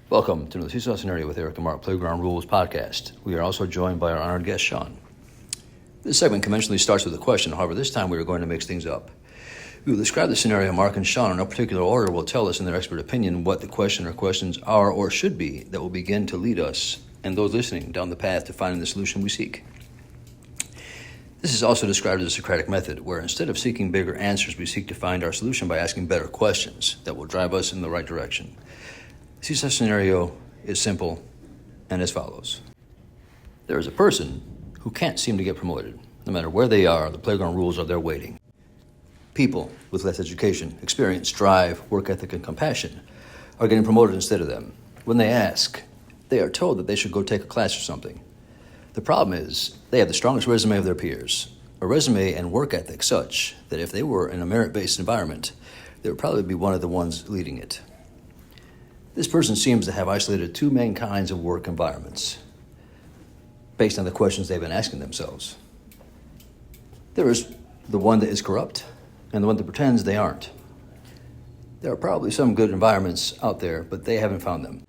Welcome to the Seesaw Scenario with Eric and Mark Playground Rules podcast. We are also joined by our honored guest, Sean. This segment conventionally starts with a question. However, this time we are going to mix things up. We will describe the scenario. Mark and Sean, in no particular order, will tell us in their expert opinion what the question or questions are or should be that will begin to lead us and those listening down the path to finding the solution we seek. This is also described as a Socratic method, where instead of seeking bigger answers, we seek to find our solution by asking better questions that will drive us in the right direction. The seesaw scenario is simple and as follows. There is a person who can't seem to get promoted. No matter where they are, the playground rules are there waiting. People with less education, experience, drive, work ethic, and compassion are getting promoted instead of them. When they ask, they are told that they should go take a class or something. The problem is they have the strongest resume of their peers, a resume and work ethic such that if they were in a merit-based environment, they would probably be one of the ones leading it. This person seems to have isolated two main kinds of work environments based on the questions they've been asking themselves. There is the one that is corrupt and the one that pretends they aren't. There are probably some good environments out there, but they haven't found them.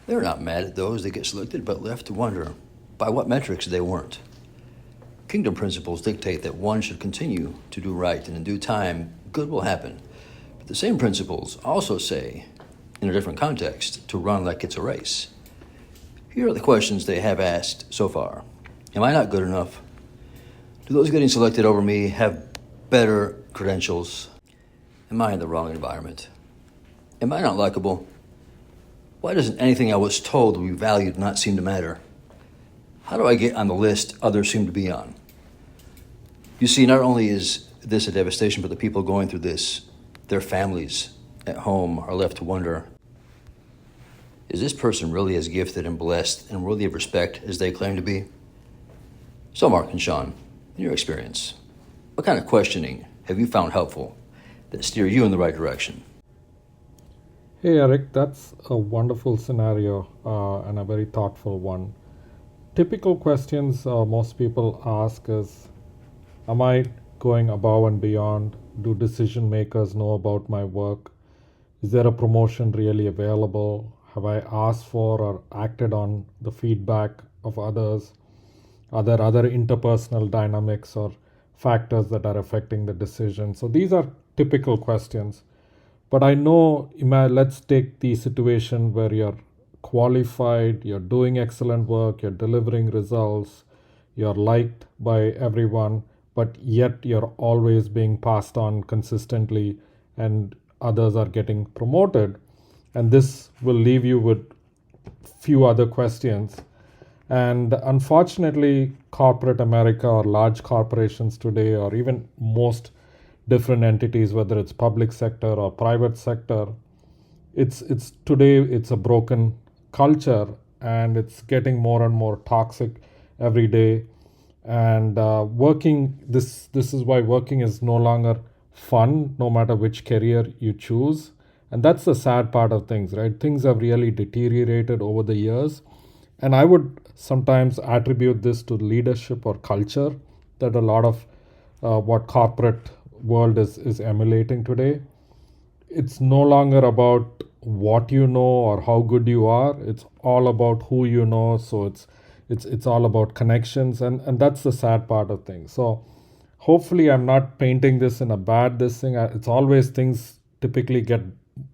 They're not mad at those that get selected, but left to wonder by what metrics they weren't. Kingdom principles dictate that one should continue to do right, and in due time, good will happen. But the same principles also say, in a different context, to run like it's a race. Here are the questions they have asked so far. Am I not good enough? Do those getting selected over me have better credentials? Am I in the wrong environment? Am I not likable? Why doesn't anything I was told will be valued not seem to matter? How do I get on the list others seem to be on? You see, not only is this a devastation for the people going through this, their families at home are left to wonder, is this person really as gifted and blessed and worthy of respect as they claim to be? So Mark and Sean, in your experience, what kind of questioning have you found helpful that steer you in the right direction? Hey Eric, that's a wonderful scenario and a very thoughtful one. Typical questions most people ask is, am I going above and beyond? Do decision makers know about my work? Is there a promotion really available? Have I asked for or acted on the feedback of others? Are there other interpersonal dynamics or factors that are affecting the decision? So these are typical questions. But I know, let's take the situation where you're qualified, you're doing excellent work, you're delivering results, you're liked by everyone, but yet you're always being passed on consistently and others are getting promoted. And this will leave you with few other questions. And unfortunately, corporate America or large corporations today, or even most different entities, whether it's public sector or private sector, it's today it's a broken culture and it's getting more and more toxic every day. And this is why working is no longer fun, no matter which career you choose. And that's the sad part of things, right? Things have really deteriorated over the years. And I would sometimes attribute this to leadership or culture that a lot of what corporate world is emulating today. It's no longer about what you know or how good you are. It's all about who you know. So it's all about connections, and that's the sad part of things. So hopefully I'm not painting this in a bad thing. It's always things typically get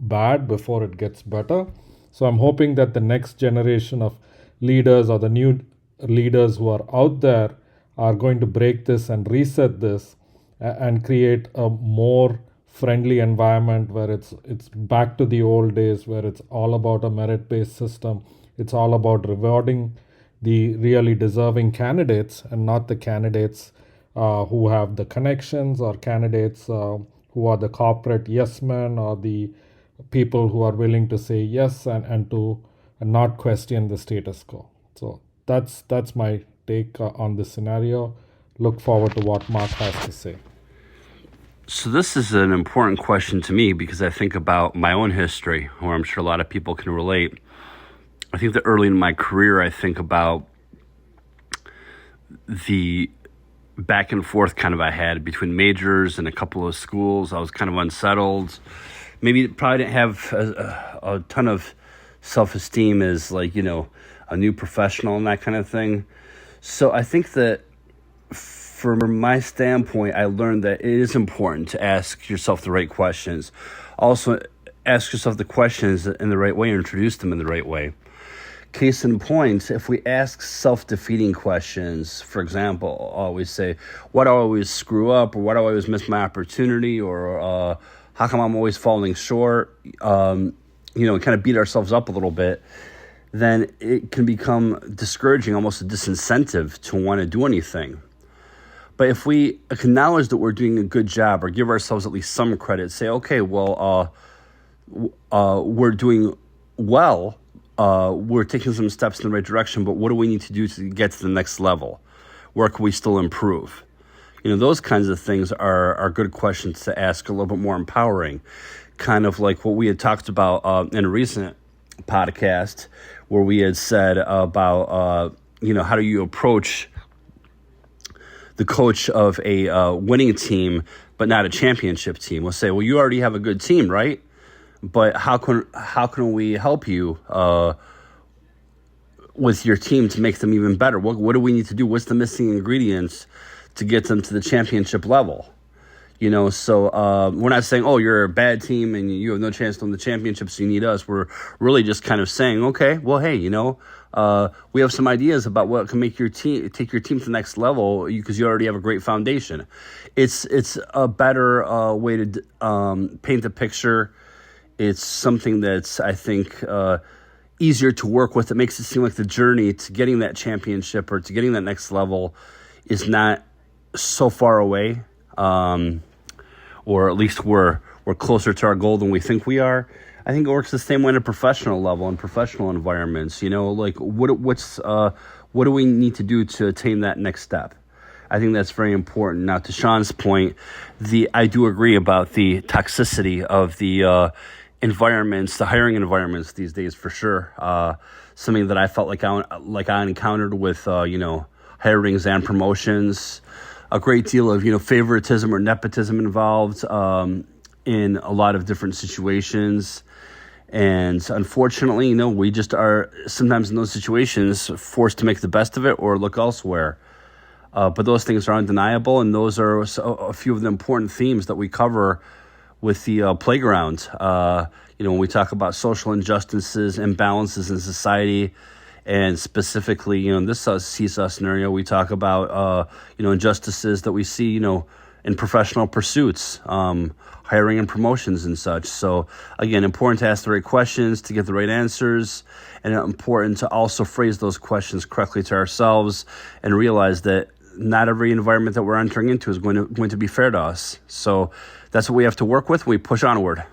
bad before it gets better. So I'm hoping that the next generation of leaders or the new leaders who are out there are going to break this and reset this and create a more friendly environment where it's back to the old days, where it's all about a merit-based system. It's all about rewarding the really deserving candidates and not the candidates who have the connections, or candidates who are the corporate yes men, or the people who are willing to say yes and not question the status quo. So that's my take on this scenario. Look forward to what Mark has to say. So this is an important question to me because I think about my own history, where I'm sure a lot of people can relate. I think that early in my career, I think about the back and forth kind of I had between majors and a couple of schools. I was kind of unsettled. Maybe probably didn't have a ton of self-esteem as like, a new professional and that kind of thing. So I think that from my standpoint, I learned that it is important to ask yourself the right questions. Also, ask yourself the questions in the right way and introduce them in the right way. Case in point, if we ask self-defeating questions, for example, always say, why do I always screw up, or why do I always miss my opportunity, or how come I'm always falling short, kind of beat ourselves up a little bit, then it can become discouraging, almost a disincentive to want to do anything. But if we acknowledge that we're doing a good job, or give ourselves at least some credit, say, okay, well, we're doing well, we're taking some steps in the right direction, but what do we need to do to get to the next level? Where can we still improve? Those kinds of things are good questions to ask, a little bit more empowering, kind of like what we had talked about in a recent podcast, where we had said about, how do you approach the coach of a winning team, but not a championship team? We'll say, well, you already have a good team, right? But how can we help you with your team to make them even better? What do we need to do? What's the missing ingredients to get them to the championship level? So we're not saying, oh, you're a bad team and you have no chance to win the championship, so you need us. We're really just kind of saying, okay, well, hey, we have some ideas about what can make take your team to the next level, because you already have a great foundation. It's a better way to paint the picture. It's something that's, I think, easier to work with. It makes it seem like the journey to getting that championship or to getting that next level is not so far away, or at least we're closer to our goal than we think we are. I think it works the same way in a professional level, in professional environments. Like what do we need to do to attain that next step? I think that's very important. Now, to Sean's point, I do agree about the toxicity of the environments, the hiring environments these days, for sure. Something that I felt like I encountered with hirings and promotions. A great deal of favoritism or nepotism involved in a lot of different situations. And unfortunately, we just are sometimes in those situations forced to make the best of it or look elsewhere. But those things are undeniable, and those are a few of the important themes that we cover with the playground. When we talk about social injustices, imbalances in society, and specifically, in this seesaw scenario, we talk about, injustices that we see, in professional pursuits, hiring and promotions and such. So again, important to ask the right questions to get the right answers, and important to also phrase those questions correctly to ourselves and realize that not every environment that we're entering into is going to be fair to us. So that's what we have to work with. We push onward.